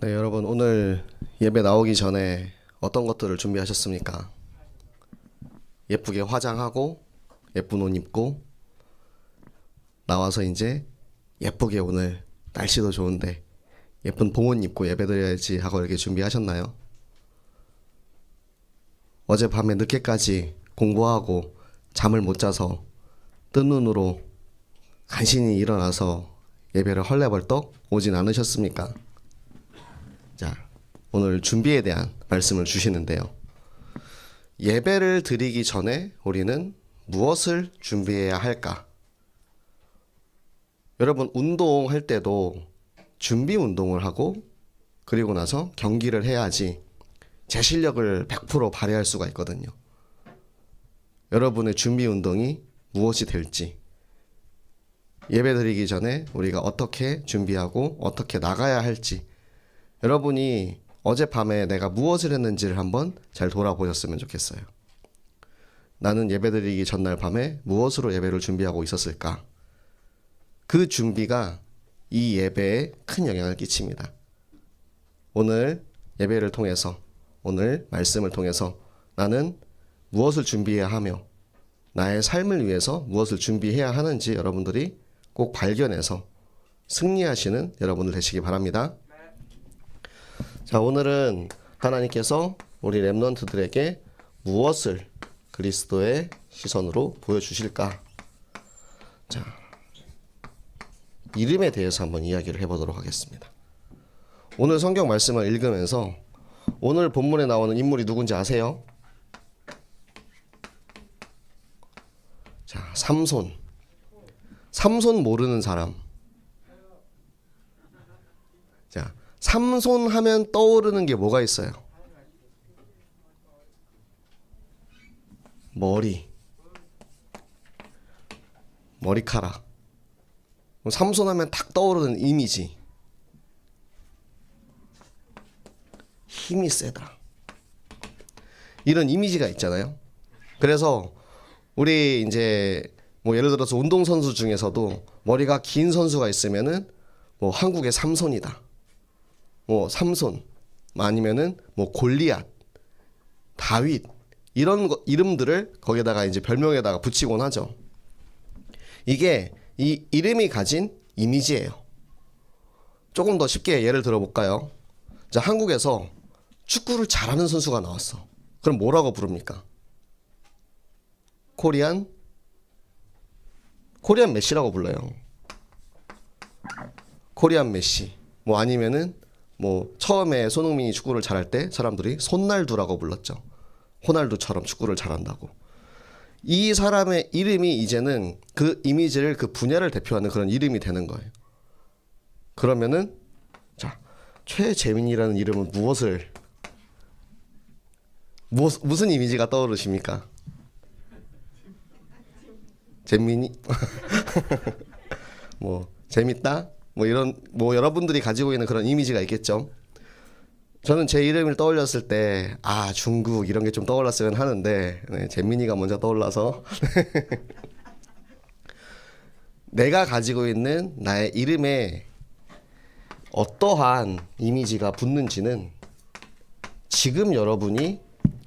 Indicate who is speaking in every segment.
Speaker 1: 네, 여러분 오늘 예배 나오기 전에 어떤 것들을 준비하셨습니까? 예쁘게 화장하고 예쁜 옷 입고 나와서 이제 예쁘게 오늘 날씨도 좋은데 예쁜 봉옷 입고 예배드려야지 하고 이렇게 준비하셨나요? 어젯밤에 늦게까지 공부하고 잠을 못 자서 뜬 눈으로 간신히 일어나서 예배를 헐레벌떡 오진 않으셨습니까? 자, 오늘 준비에 대한 말씀을 주시는데요. 예배를 드리기 전에 우리는 무엇을 준비해야 할까? 여러분, 운동할 때도 준비 운동을 하고 그리고 나서 경기를 해야지 제 실력을 100% 발휘할 수가 있거든요. 여러분의 준비 운동이 무엇이 될지, 예배 드리기 전에 우리가 어떻게 준비하고 어떻게 나가야 할지, 여러분이 어젯밤에 내가 무엇을 했는지를 한번 잘 돌아보셨으면 좋겠어요. 나는 예배드리기 전날 밤에 무엇으로 예배를 준비하고 있었을까? 그 준비가 이 예배에 큰 영향을 끼칩니다. 오늘 예배를 통해서, 오늘 말씀을 통해서 나는 무엇을 준비해야 하며 나의 삶을 위해서 무엇을 준비해야 하는지 여러분들이 꼭 발견해서 승리하시는 여러분들 되시기 바랍니다. 자, 오늘은 하나님께서 우리 렘넌트들에게 무엇을 그리스도의 시선으로 보여주실까? 자, 이름에 대해서 한번 이야기를 해보도록 하겠습니다. 오늘 성경 말씀을 읽으면서 오늘 본문에 나오는 인물이 누군지 아세요? 자, 삼손. 삼손 모르는 사람. 자, 삼손 하면 떠오르는 게 뭐가 있어요? 머리카락. 삼손 하면 딱 떠오르는 이미지. 힘이 세다. 이런 이미지가 있잖아요. 그래서 우리 이제 뭐 예를 들어서 운동선수 중에서도 머리가 긴 선수가 있으면은 뭐 한국의 삼손이다. 뭐 삼손, 아니면은 뭐 골리앗, 다윗, 이런 이름들을 거기다가 이제 별명에다가 붙이곤 하죠. 이게 이 이름이 가진 이미지예요. 조금 더 쉽게 예를 들어볼까요? 자, 한국에서 축구를 잘하는 선수가 나왔어. 그럼 뭐라고 부릅니까? 코리안 메시라고 불러요. 코리안 메시. 뭐 아니면은 뭐 처음에 손흥민이 축구를 잘할 때 사람들이 손날두라고 불렀죠. 호날두처럼 축구를 잘한다고. 이 사람의 이름이 이제는 그 이미지를, 그 분야를 대표하는 그런 이름이 되는 거예요. 그러면은 자, 최재민이라는 이름은 무슨 이미지가 떠오르십니까? 재민이? 뭐 재밌다? 뭐 이런, 뭐 여러분들이 가지고 있는 그런 이미지가 있겠죠. 저는 제 이름을 떠올렸을 때 중국 이런 게 좀 떠올랐으면 하는데, 네, 재민이가 먼저 떠올라서 내가 가지고 있는 나의 이름에 어떠한 이미지가 붙는지는 지금 여러분이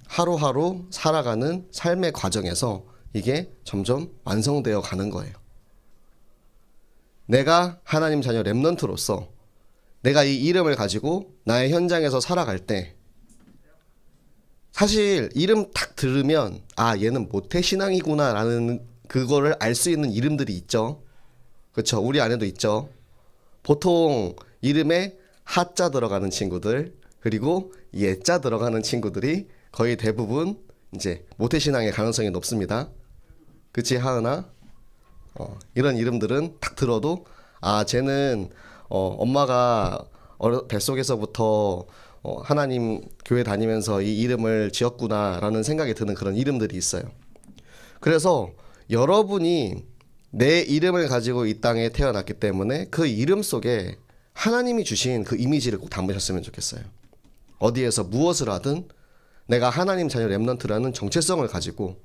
Speaker 1: 하루하루 살아가는 삶의 과정에서 이게 점점 완성되어 가는 거예요. 내가 하나님 자녀 렘넌트로서 내가 이 이름을 가지고 나의 현장에서 살아갈 때 사실 이름 딱 들으면 얘는 모태신앙이구나 라는 그거를 알 수 있는 이름들이 있죠. 그렇죠? 우리 안에도 있죠. 보통 이름에 하자 들어가는 친구들, 그리고 예자 들어가는 친구들이 거의 대부분 이제 모태신앙의 가능성이 높습니다. 그치, 하은아? 이런 이름들은 딱 들어도 쟤는 엄마가 뱃속에서부터 하나님 교회 다니면서 이 이름을 지었구나 라는 생각이 드는 그런 이름들이 있어요. 그래서 여러분이 내 이름을 가지고 이 땅에 태어났기 때문에 그 이름 속에 하나님이 주신 그 이미지를 꼭 담으셨으면 좋겠어요. 어디에서 무엇을 하든 내가 하나님 자녀 렘넌트라는 정체성을 가지고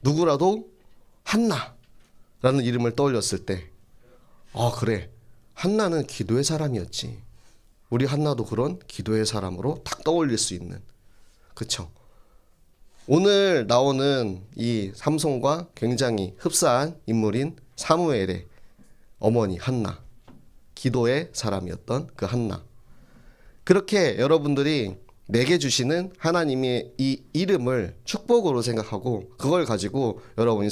Speaker 1: 누구라도 한나라는 이름을 떠올렸을 때 그래, 한나는 기도의 사람이었지. 우리 한나도 그런 기도의 사람으로 딱 떠올릴 수 있는. 그쵸? 오늘 나오는 이 삼손과 굉장히 흡사한 인물인 사무엘의 어머니 한나, 기도의 사람이었던 그 한나. 그렇게 여러분들이 내게 주시는 하나님의 이 이름을 축복으로 생각하고 그걸 가지고 여러분이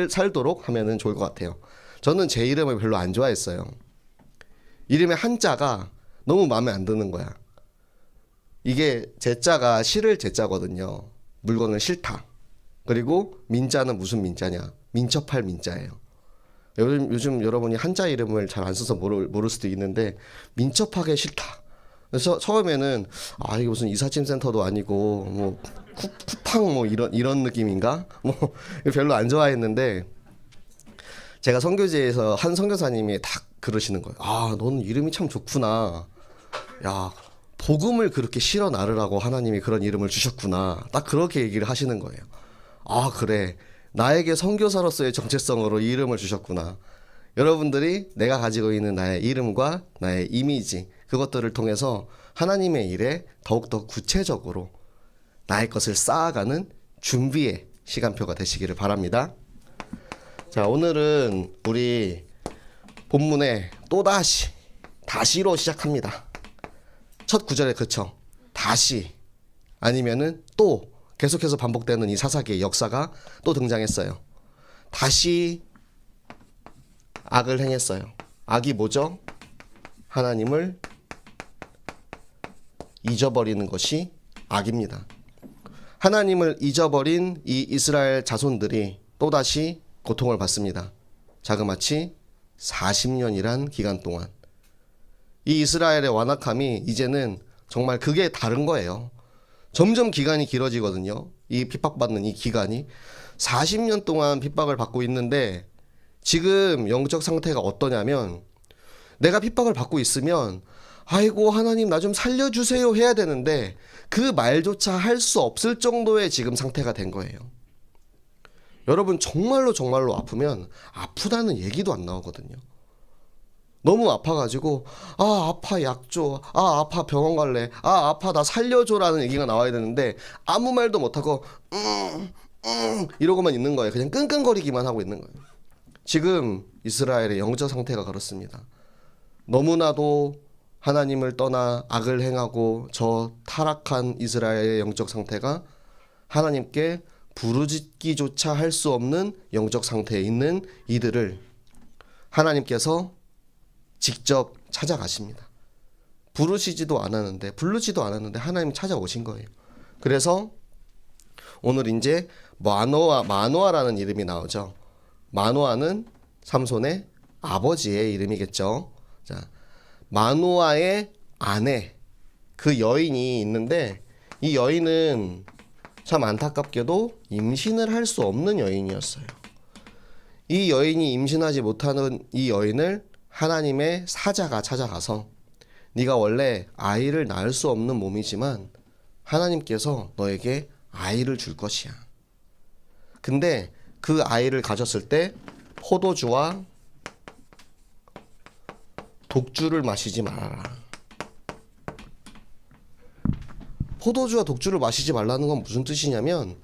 Speaker 1: 살도록 하면 좋을 것 같아요. 저는 제 이름을 별로 안 좋아했어요. 이름의 한자가 너무 마음에 안 드는 거야. 이게 제자가 싫을 제자거든요. 물건을 싫다. 그리고 민자는 무슨 민자냐? 민첩할 민자예요. 요즘 여러분이 한자 이름을 잘 안 써서 모를 수도 있는데 민첩하게 싫다. 그래서 처음에는 이게 무슨 이삿짐 센터도 아니고 뭐 쿠팡 뭐 이런 느낌인가? 뭐 별로 안 좋아했는데 제가 선교지에서 한 선교사님이 딱 그러시는 거예요. 너는 이름이 참 좋구나. 야, 복음을 그렇게 실어 나르라고 하나님이 그런 이름을 주셨구나. 딱 그렇게 얘기를 하시는 거예요. 그래. 나에게 선교사로서의 정체성으로 이 이름을 주셨구나. 여러분들이 내가 가지고 있는 나의 이름과 나의 이미지, 그것들을 통해서 하나님의 일에 더욱더 구체적으로 나의 것을 쌓아가는 준비의 시간표가 되시기를 바랍니다. 자, 오늘은 우리 본문에 다시로 시작합니다. 첫 구절에 그쵸? 다시 아니면은 또 계속해서 반복되는 이 사사기의 역사가 또 등장했어요. 다시 악을 행했어요. 악이 뭐죠? 하나님을 잊어버리는 것이 악입니다. 하나님을 잊어버린 이 이스라엘 자손들이 또다시 고통을 받습니다. 자그마치 40년이란 기간 동안. 이 이스라엘의 완악함이 이제는 정말 그게 다른 거예요. 점점 기간이 길어지거든요. 이 핍박받는 이 기간이 40년 동안 핍박을 받고 있는데 지금 영적 상태가 어떠냐면 내가 핍박을 받고 있으면 아이고 하나님 나 좀 살려주세요 해야 되는데 그 말조차 할 수 없을 정도의 지금 상태가 된 거예요. 여러분 정말로 아프면 아프다는 얘기도 안 나오거든요. 너무 아파가지고 아파 약 줘, 아파 병원 갈래, 아파 나 살려줘라는 얘기가 나와야 되는데 아무 말도 못하고 이러고만 있는 거예요. 그냥 끙끙거리기만 하고 있는 거예요. 지금 이스라엘의 영적 상태가 그렇습니다. 너무나도 하나님을 떠나 악을 행하고 저 타락한 이스라엘의 영적 상태가 하나님께 부르짖기조차 할 수 없는 영적 상태에 있는 이들을 하나님께서 직접 찾아가십니다. 부르지도 않았는데 하나님 찾아오신 거예요. 그래서 오늘 이제 마노아라는 이름이 나오죠. 마노아는 삼손의 아버지의 이름이겠죠. 자, 마노아의 아내, 그 여인이 있는데 이 여인은 참 안타깝게도 임신을 할 수 없는 여인이었어요. 이 여인이 임신하지 못하는 이 여인을 하나님의 사자가 찾아가서 네가 원래 아이를 낳을 수 없는 몸이지만 하나님께서 너에게 아이를 줄 것이야. 근데 그 아이를 가졌을 때 포도주와 독주를 마시지 말아라. 포도주와 독주를 마시지 말라는 건 무슨 뜻이냐면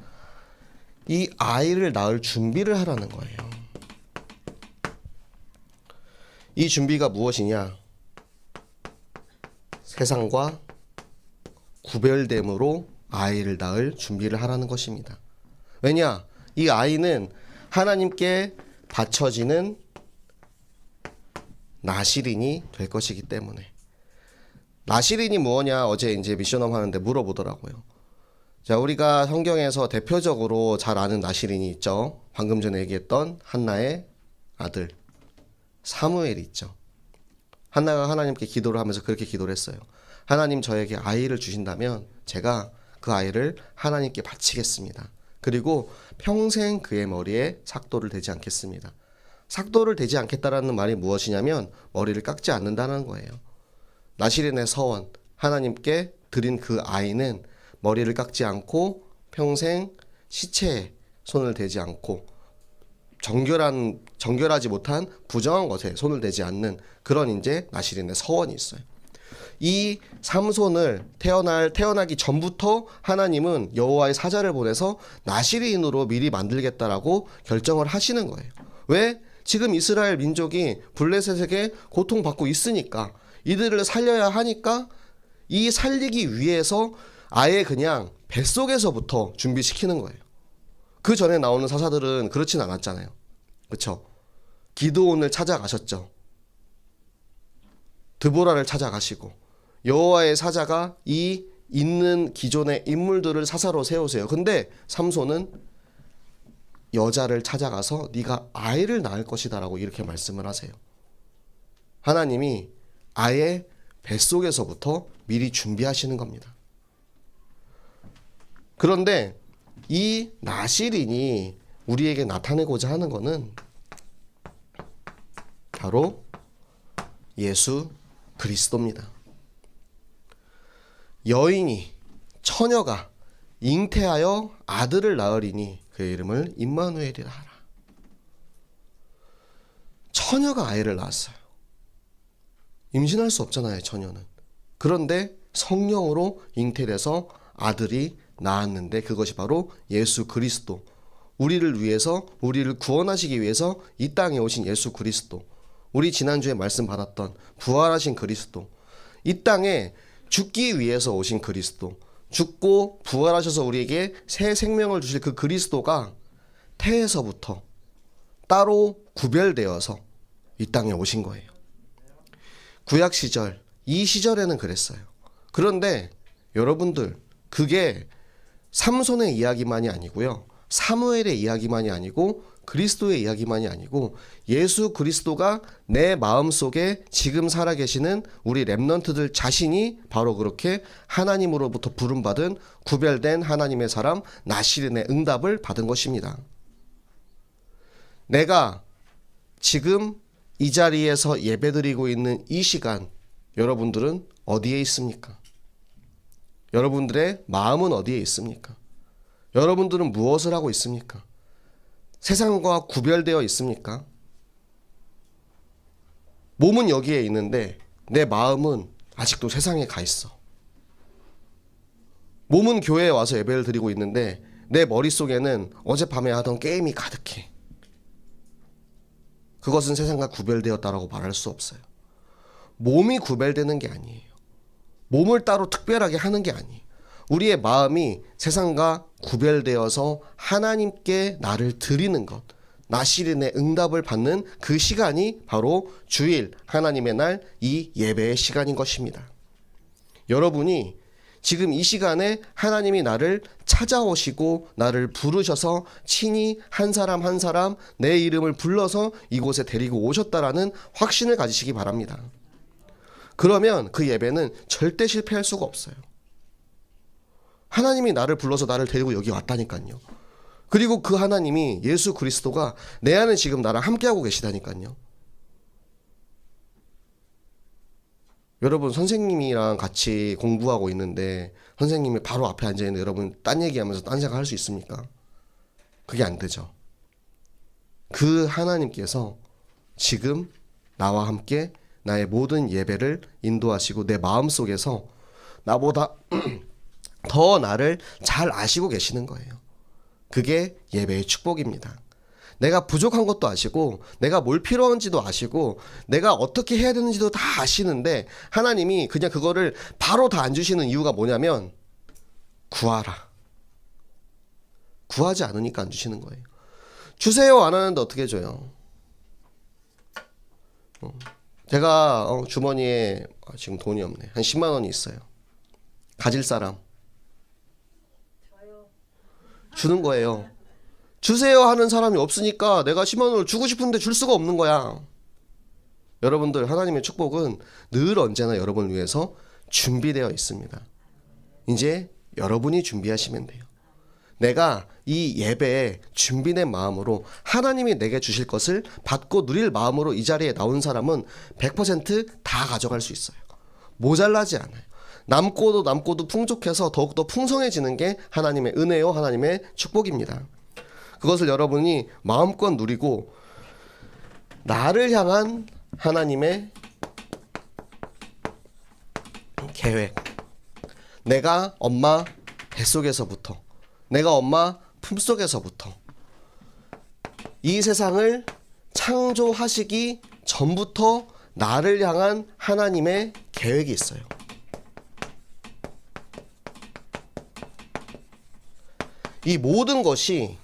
Speaker 1: 이 아이를 낳을 준비를 하라는 거예요. 이 준비가 무엇이냐? 세상과 구별됨으로 아이를 낳을 준비를 하라는 것입니다. 왜냐? 이 아이는 하나님께 바쳐지는 나실인이 될 것이기 때문에. 나실인이 뭐냐? 어제 이제 미션홈 하는데 물어보더라고요. 자, 우리가 성경에서 대표적으로 잘 아는 나실인이 있죠. 방금 전에 얘기했던 한나의 아들 사무엘이 있죠. 한나가 하나님께 기도를 하면서 그렇게 기도를 했어요. 하나님 저에게 아이를 주신다면 제가 그 아이를 하나님께 바치겠습니다. 그리고 평생 그의 머리에 삭도를 대지 않겠습니다. 삭도를 대지 않겠다라는 말이 무엇이냐면 머리를 깎지 않는다는 거예요. 나실인의 서원, 하나님께 드린 그 아이는 머리를 깎지 않고 평생 시체에 손을 대지 않고 정결하지 못한 부정한 것에 손을 대지 않는 그런 이제 나실인의 서원이 있어요. 이 삼손을 태어나기 전부터 하나님은 여호와의 사자를 보내서 나시리인으로 미리 만들겠다라고 결정을 하시는 거예요. 왜? 지금 이스라엘 민족이 블레셋에게 고통받고 있으니까, 이들을 살려야 하니까, 이 살리기 위해서 아예 그냥 뱃속에서부터 준비시키는 거예요. 그 전에 나오는 사사들은 그렇진 않았잖아요. 그렇죠? 기드온을 찾아가셨죠. 드보라를 찾아가시고, 여호와의 사자가 이 있는 기존의 인물들을 사사로 세우세요. 근데 삼손은 여자를 찾아가서 네가 아이를 낳을 것이다 라고 이렇게 말씀을 하세요. 하나님이 아예 뱃속에서부터 미리 준비하시는 겁니다. 그런데 이 나실인이 우리에게 나타내고자 하는 것은 바로 예수 그리스도입니다. 여인이, 처녀가 잉태하여 아들을 낳으리니 그의 이름을 임마누엘이라 하라. 처녀가 아이를 낳았어요. 임신할 수 없잖아요, 처녀는. 그런데 성령으로 잉태돼서 아들이 낳았는데 그것이 바로 예수 그리스도. 우리를 위해서, 우리를 구원하시기 위해서 이 땅에 오신 예수 그리스도. 우리 지난주에 말씀 받았던 부활하신 그리스도. 이 땅에 죽기 위해서 오신 그리스도. 죽고 부활하셔서 우리에게 새 생명을 주실 그 그리스도가 태에서부터 따로 구별되어서 이 땅에 오신 거예요. 구약 시절, 이 시절에는 그랬어요. 그런데 여러분들, 그게 삼손의 이야기만이 아니고요, 사무엘의 이야기만이 아니고, 그리스도의 이야기만이 아니고, 예수 그리스도가 내 마음속에 지금 살아계시는 우리 렘넌트들 자신이 바로 그렇게 하나님으로부터 부름받은 구별된 하나님의 사람 나실인의 응답을 받은 것입니다. 내가 지금 이 자리에서 예배드리고 있는 이 시간, 여러분들은 어디에 있습니까? 여러분들의 마음은 어디에 있습니까? 여러분들은 무엇을 하고 있습니까? 세상과 구별되어 있습니까? 몸은 여기에 있는데 내 마음은 아직도 세상에 가 있어. 몸은 교회에 와서 예배를 드리고 있는데 내 머릿속에는 어젯밤에 하던 게임이 가득해. 그것은 세상과 구별되었다라고 말할 수 없어요. 몸이 구별되는 게 아니에요. 몸을 따로 특별하게 하는 게 아니에요. 우리의 마음이 세상과 구별되어서 하나님께 나를 드리는 것, 나실인의 응답을 받는 그 시간이 바로 주일 하나님의 날 이 예배의 시간인 것입니다. 여러분이 지금 이 시간에 하나님이 나를 찾아오시고 나를 부르셔서 친히 한 사람 한 사람 내 이름을 불러서 이곳에 데리고 오셨다라는 확신을 가지시기 바랍니다. 그러면 그 예배는 절대 실패할 수가 없어요. 하나님이 나를 불러서 나를 데리고 여기 왔다니까요. 그리고 그 하나님이 예수 그리스도가 내 안에 지금 나랑 함께하고 계시다니까요. 여러분, 선생님이랑 같이 공부하고 있는데 선생님이 바로 앞에 앉아있는데 여러분 딴 얘기하면서 딴 생각할 수 있습니까? 그게 안 되죠. 그 하나님께서 지금 나와 함께 나의 모든 예배를 인도하시고 내 마음속에서 나보다 더 나를 잘 아시고 계시는 거예요. 그게 예배의 축복입니다. 내가 부족한 것도 아시고 내가 뭘 필요한지도 아시고 내가 어떻게 해야 되는지도 다 아시는데 하나님이 그냥 그거를 바로 다 안 주시는 이유가 뭐냐면 구하라. 구하지 않으니까 안 주시는 거예요. 주세요 안 하는데 어떻게 줘요? 제가 주머니에 지금 돈이 없네. 한 10만 원이 있어요. 가질 사람 주는 거예요. 주세요 하는 사람이 없으니까 내가 10만 원을 주고 싶은데 줄 수가 없는 거야. 여러분들, 하나님의 축복은 늘 언제나 여러분을 위해서 준비되어 있습니다. 이제 여러분이 준비하시면 돼요. 내가 이 예배에 준비된 마음으로 하나님이 내게 주실 것을 받고 누릴 마음으로 이 자리에 나온 사람은 100% 가져갈 수 있어요. 모자라지 않아요. 남고도 풍족해서 더욱더 풍성해지는 게 하나님의 은혜요, 하나님의 축복입니다. 그것을 여러분이 마음껏 누리고 나를 향한 하나님의 계획. 내가 엄마 뱃속에서부터, 내가 엄마 품속에서부터 이 세상을 창조하시기 전부터 나를 향한 하나님의 계획이 있어요. 이 모든 것이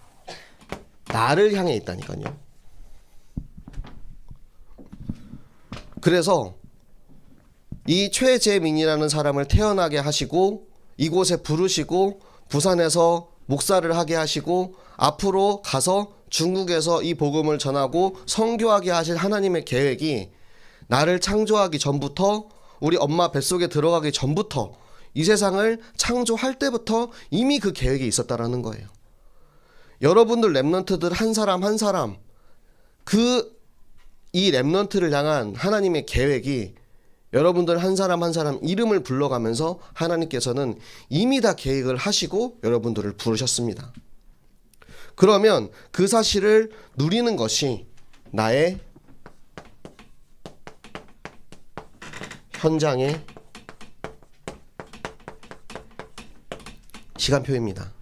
Speaker 1: 나를 향해 있다니까요. 그래서 이 최재민이라는 사람을 태어나게 하시고 이곳에 부르시고 부산에서 목사를 하게 하시고 앞으로 가서 중국에서 이 복음을 전하고 선교하게 하실 하나님의 계획이 나를 창조하기 전부터, 우리 엄마 뱃속에 들어가기 전부터, 이 세상을 창조할 때부터 이미 그 계획이 있었다라는 거예요. 여러분들 렘넌트들 한 사람 한 사람, 이 렘넌트를 향한 하나님의 계획이 여러분들 한 사람 한 사람 이름을 불러가면서 하나님께서는 이미 다 계획을 하시고 여러분들을 부르셨습니다. 그러면 그 사실을 누리는 것이 나의 현장의 시간표입니다.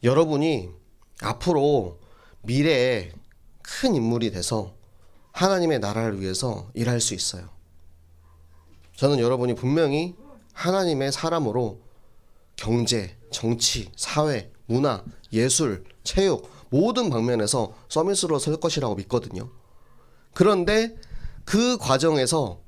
Speaker 1: 여러분이 앞으로 미래에 큰 인물이 돼서 하나님의 나라를 위해서 일할 수 있어요. 저는 여러분이 분명히 하나님의 사람으로 경제, 정치, 사회, 문화, 예술, 체육 모든 방면에서 서밋으로 설 것이라고 믿거든요. 그런데 그 과정에서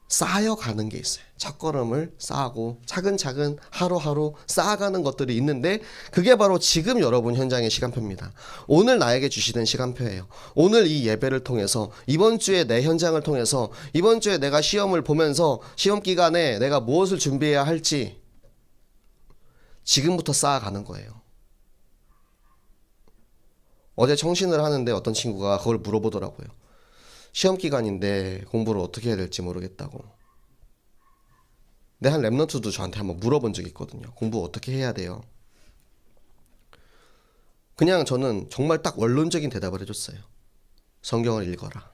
Speaker 1: 쌓여가는 게 있어요. 첫걸음을 쌓고 차근차근 하루하루 쌓아가는 것들이 있는데 그게 바로 지금 여러분 현장의 시간표입니다. 오늘 나에게 주시는 시간표예요. 오늘 이 예배를 통해서, 이번 주에 내 현장을 통해서, 이번 주에 내가 시험을 보면서 시험 기간에 내가 무엇을 준비해야 할지 지금부터 쌓아가는 거예요. 어제 청신을 하는데 어떤 친구가 그걸 물어보더라고요. 시험 기간인데 공부를 어떻게 해야 될지 모르겠다고. 내 한 랩런트도 저한테 한번 물어본 적이 있거든요. 공부 어떻게 해야 돼요? 그냥 저는 정말 딱 원론적인 대답을 해줬어요. 성경을 읽어라.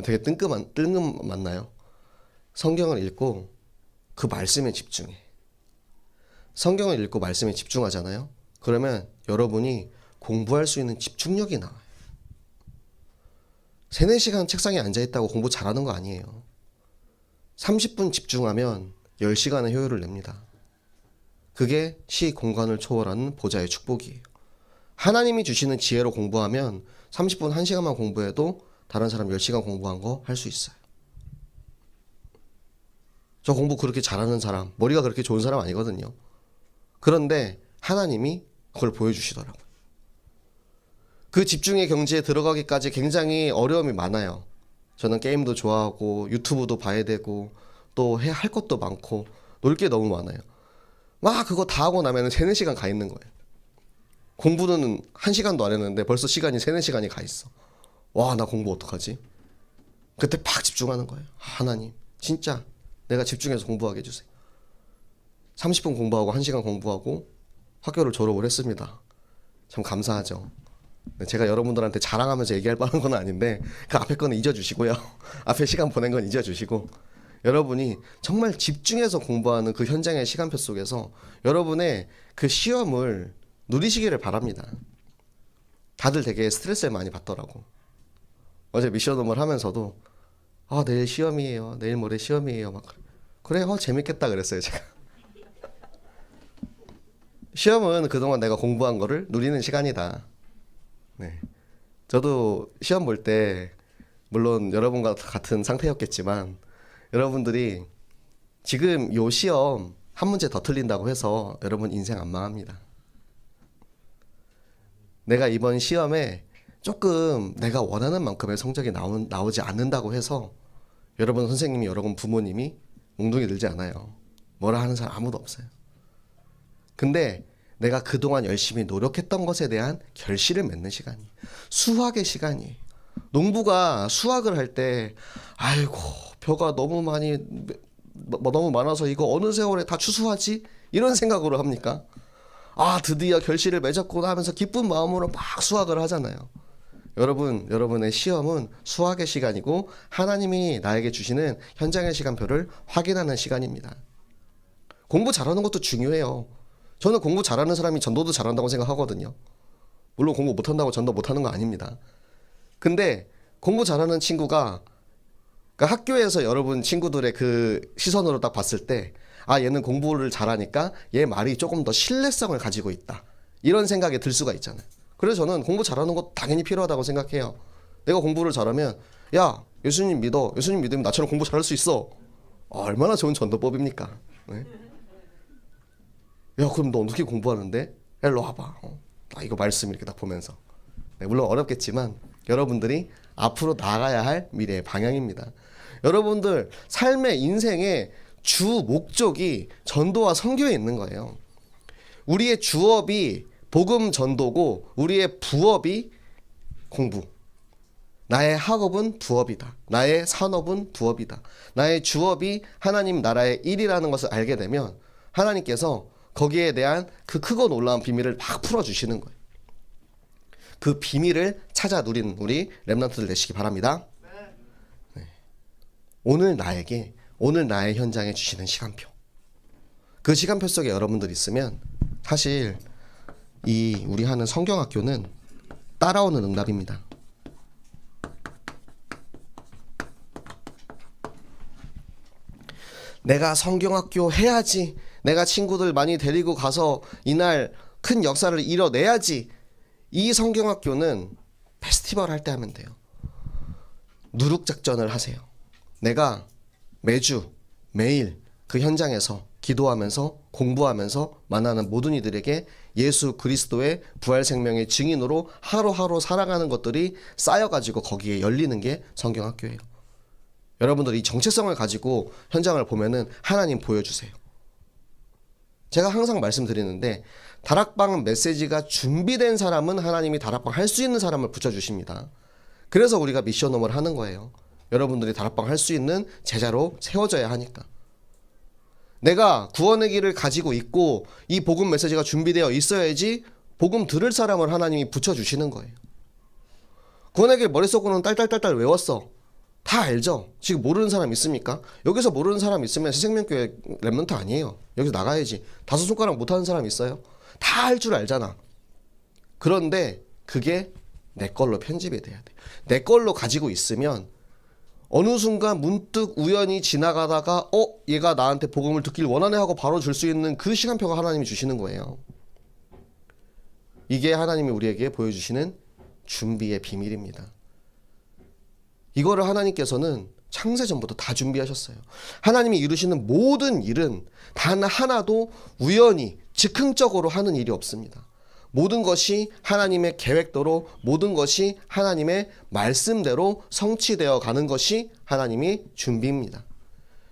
Speaker 1: 되게 뜬금맞나요? 성경을 읽고 그 말씀에 집중해. 성경을 읽고 말씀에 집중하잖아요. 그러면 여러분이 공부할 수 있는 집중력이 나와요. 3, 4시간 책상에 앉아있다고 공부 잘하는 거 아니에요. 30분 집중하면 10시간의 효율을 냅니다. 그게 시 공간을 초월하는 보좌의 축복이에요. 하나님이 주시는 지혜로 공부하면 30분 1시간만 공부해도 다른 사람 10시간 공부한 거 할 수 있어요. 저 공부 그렇게 잘하는 사람, 머리가 그렇게 좋은 사람 아니거든요. 그런데 하나님이 그걸 보여주시더라고요. 그 집중의 경지에 들어가기까지 굉장히 어려움이 많아요. 저는 게임도 좋아하고 유튜브도 봐야 되고 또 해야 할 것도 많고 놀 게 너무 많아요. 막 그거 다 하고 나면 3, 4시간 가 있는 거예요. 공부는 1시간도 안 했는데 벌써 시간이 3, 4시간이 가 있어. 와, 나 공부 어떡하지? 그때 팍 집중하는 거예요. 하나님, 진짜 내가 집중해서 공부하게 해주세요. 30분 공부하고 1시간 공부하고 학교를 졸업을 했습니다. 참 감사하죠. 제가 여러분들한테 자랑하면서 얘기할 뻔한 건 아닌데 그 앞에 거는 잊어주시고요. 앞에 시간 보낸 건 잊어주시고 여러분이 정말 집중해서 공부하는 그 현장의 시간표 속에서 여러분의 그 시험을 누리시기를 바랍니다. 다들 되게 스트레스를 많이 받더라고. 어제 미션홈을 하면서도 내일 시험이에요. 내일 모레 시험이에요. 막 그래 재밌겠다 그랬어요 제가. 시험은 그동안 내가 공부한 거를 누리는 시간이다. 네. 저도 시험 볼 때 물론 여러분과 같은 상태였겠지만 여러분들이 지금 요 시험 한 문제 더 틀린다고 해서 여러분 인생 안 망합니다. 내가 이번 시험에 조금 내가 원하는 만큼의 성적이 나오지 않는다고 해서 여러분 선생님이, 여러분 부모님이 몽둥이 들지 않아요. 뭐라 하는 사람 아무도 없어요. 근데 내가 그동안 열심히 노력했던 것에 대한 결실을 맺는 시간이에요. 수학의 시간이에요. 농부가 수학을 할 때 아이고 벼가 너무 많아서 이거 어느 세월에 다 추수하지? 이런 생각으로 합니까? 드디어 결실을 맺었구나 하면서 기쁜 마음으로 막 수학을 하잖아요. 여러분의 시험은 수학의 시간이고 하나님이 나에게 주시는 현장의 시간표를 확인하는 시간입니다. 공부 잘하는 것도 중요해요. 저는 공부 잘하는 사람이 전도도 잘한다고 생각하거든요. 물론 공부 못한다고 전도 못하는 거 아닙니다. 근데 공부 잘하는 친구가 그러니까 학교에서 여러분 친구들의 그 시선으로 딱 봤을 때 아, 얘는 공부를 잘하니까 얘 말이 조금 더 신뢰성을 가지고 있다. 이런 생각이 들 수가 있잖아요. 그래서 저는 공부 잘하는 거 당연히 필요하다고 생각해요. 내가 공부를 잘하면 야, 예수님 믿어. 예수님 믿으면 나처럼 공부 잘할 수 있어. 얼마나 좋은 전도법입니까? 네? 야, 그럼 너 어떻게 공부하는데? 일로 와봐. 나 이거 말씀 이렇게 딱 보면서. 네, 물론 어렵겠지만 여러분들이 앞으로 나가야 할 미래의 방향입니다. 여러분들 삶의 인생의 주 목적이 전도와 선교에 있는 거예요. 우리의 주업이 복음 전도고 우리의 부업이 공부. 나의 학업은 부업이다. 나의 산업은 부업이다. 나의 주업이 하나님 나라의 일이라는 것을 알게 되면 하나님께서 거기에 대한 그 크고 놀라운 비밀을 막 풀어주시는 거예요. 그 비밀을 찾아 누리는 우리 렘넌트들 되시기 바랍니다. 네. 오늘 나의 현장에 주시는 시간표. 그 시간표 속에 여러분들 있으면 사실 우리 하는 성경학교는 따라오는 응답입니다. 내가 성경학교 해야지. 내가 친구들 많이 데리고 가서 이날 큰 역사를 이뤄내야지. 이 성경학교는 페스티벌 할 때 하면 돼요. 누룩작전을 하세요. 내가 매주 매일 그 현장에서 기도하면서 공부하면서 만나는 모든 이들에게 예수 그리스도의 부활 생명의 증인으로 하루하루 살아가는 것들이 쌓여가지고 거기에 열리는 게 성경학교예요. 여러분들이 정체성을 가지고 현장을 보면은 하나님 보여주세요. 제가 항상 말씀드리는데 다락방 메시지가 준비된 사람은 하나님이 다락방 할 수 있는 사람을 붙여주십니다. 그래서 우리가 미션홈을 하는 거예요. 여러분들이 다락방 할 수 있는 제자로 세워져야 하니까. 내가 구원의 길을 가지고 있고 이 복음 메시지가 준비되어 있어야지 복음 들을 사람을 하나님이 붙여주시는 거예요. 구원의 길 머릿속으로는 딸딸딸딸 외웠어. 다 알죠? 지금 모르는 사람 있습니까? 여기서 모르는 사람 있으면 새생명교회 렘넌트 아니에요. 여기서 나가야지. 5손가락 못하는 사람 있어요? 다 할 줄 알잖아. 그런데 그게 내 걸로 편집이 돼야 돼. 내 걸로 가지고 있으면 어느 순간 문득 우연히 지나가다가 얘가 나한테 복음을 듣길 원하네 하고 바로 줄 수 있는 그 시간표가 하나님이 주시는 거예요. 이게 하나님이 우리에게 보여주시는 준비의 비밀입니다. 이거를 하나님께서는 창세전부터 다 준비하셨어요. 하나님이 이루시는 모든 일은 단 하나도 우연히 즉흥적으로 하는 일이 없습니다. 모든 것이 하나님의 계획대로, 모든 것이 하나님의 말씀대로 성취되어 가는 것이 하나님이 준비입니다.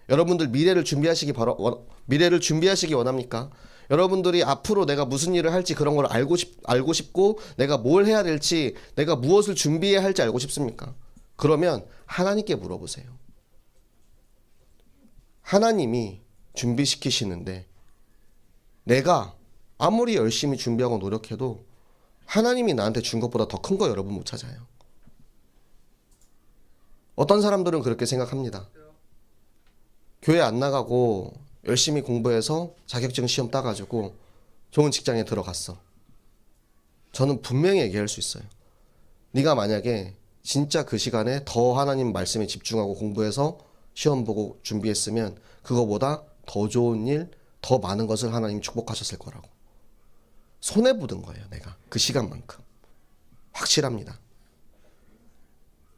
Speaker 1: 여러분들 미래를 준비하시기 원합니까? 여러분들이 앞으로 내가 무슨 일을 할지 그런 걸 알고 싶고 내가 뭘 해야 될지, 내가 무엇을 준비해야 할지 알고 싶습니까? 그러면 하나님께 물어보세요. 하나님이 준비시키시는데 내가 아무리 열심히 준비하고 노력해도 하나님이 나한테 준 것보다 더 큰 거 여러분 못 찾아요. 어떤 사람들은 그렇게 생각합니다. 교회 안 나가고 열심히 공부해서 자격증 시험 따가지고 좋은 직장에 들어갔어. 저는 분명히 얘기할 수 있어요. 네가 만약에 진짜 그 시간에 더 하나님 말씀에 집중하고 공부해서 시험 보고 준비했으면 그거보다 더 좋은 일, 더 많은 것을 하나님 축복하셨을 거라고. 손해보던 거예요, 내가. 그 시간만큼. 확실합니다.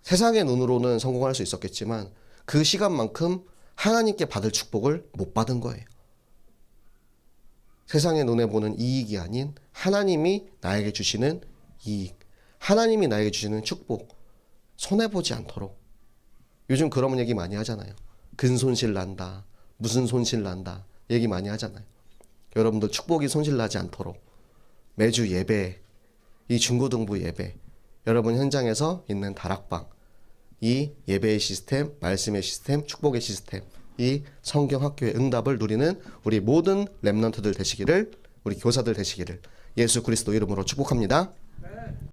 Speaker 1: 세상의 눈으로는 성공할 수 있었겠지만 그 시간만큼 하나님께 받을 축복을 못 받은 거예요. 세상의 눈에 보는 이익이 아닌 하나님이 나에게 주시는 이익, 하나님이 나에게 주시는 축복, 손해보지 않도록. 요즘 그런 얘기 많이 하잖아요. 근손실 난다, 무슨 손실 난다 얘기 많이 하잖아요. 여러분들 축복이 손실나지 않도록 매주 예배, 이 중고등부 예배, 여러분 현장에서 있는 다락방, 이 예배의 시스템, 말씀의 시스템, 축복의 시스템, 이 성경학교의 응답을 누리는 우리 모든 렘넌트들 되시기를, 우리 교사들 되시기를 예수 그리스도 이름으로 축복합니다.